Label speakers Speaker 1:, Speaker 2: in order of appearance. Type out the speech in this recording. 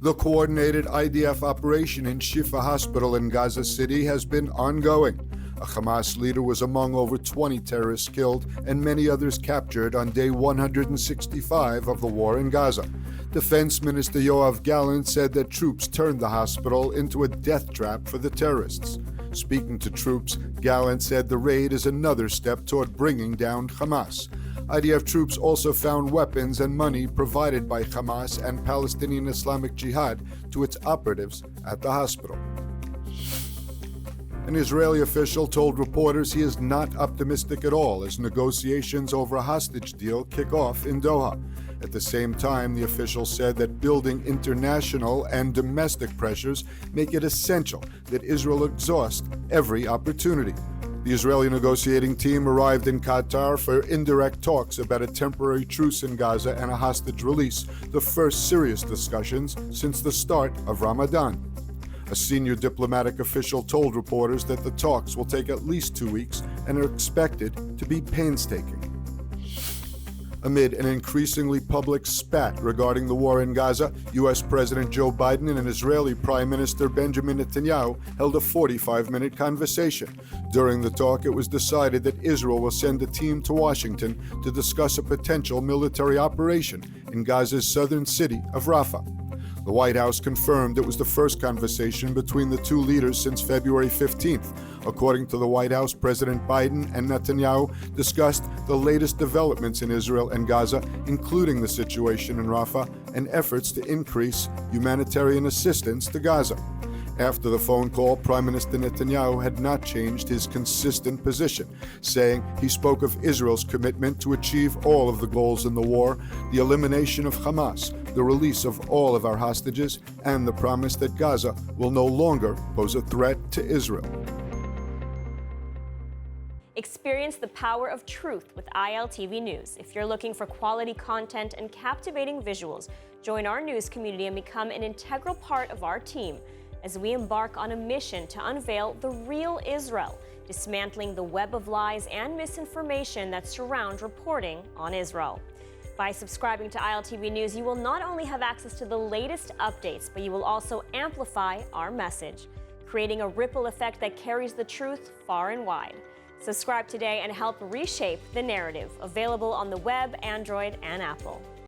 Speaker 1: The coordinated IDF operation in Shifa hospital in Gaza City has been ongoing. A Hamas leader was among over 20 terrorists killed and many others captured on day 165 of the war in Gaza. Defense Minister Yoav Gallant said that troops turned the hospital into a death trap for the terrorists. Speaking to troops, Gallant said the raid is another step toward bringing down Hamas. IDF troops also found weapons and money provided by Hamas and Palestinian Islamic Jihad to its operatives at the hospital. An Israeli official told reporters he is not optimistic at all as negotiations over a hostage deal kick off in Doha. At the same time, the official said that building international and domestic pressures make it essential that Israel exhaust every opportunity. The Israeli negotiating team arrived in Qatar for indirect talks about a temporary truce in Gaza and a hostage release, the first serious discussions since the start of Ramadan. A senior diplomatic official told reporters that the talks will take at least 2 weeks and are expected to be painstaking. Amid an increasingly public spat regarding the war in Gaza, U.S. President Joe Biden and Israeli Prime Minister Benjamin Netanyahu held a 45-minute conversation. During the talk, it was decided that Israel will send a team to Washington to discuss a potential military operation in Gaza's southern city of Rafah. The White House confirmed it was the first conversation between the two leaders since February 15th. According to the White House, President Biden and Netanyahu discussed the latest developments in Israel and Gaza, including the situation in Rafah and efforts to increase humanitarian assistance to Gaza. After the phone call, Prime Minister Netanyahu had not changed his consistent position, saying he spoke of Israel's commitment to achieve all of the goals in the war, the elimination of Hamas, the release of all of our hostages, and the promise that Gaza will no longer pose a threat to Israel.
Speaker 2: Experience the power of truth with ILTV News. If you're looking for quality content and captivating visuals, join our news community and become an integral part of our team as we embark on a mission to unveil the real Israel, dismantling the web of lies and misinformation that surround reporting on Israel. By subscribing to ILTV News, you will not only have access to the latest updates, but you will also amplify our message, creating a ripple effect that carries the truth far and wide. Subscribe today and help reshape the narrative. Available on the web, Android, and Apple.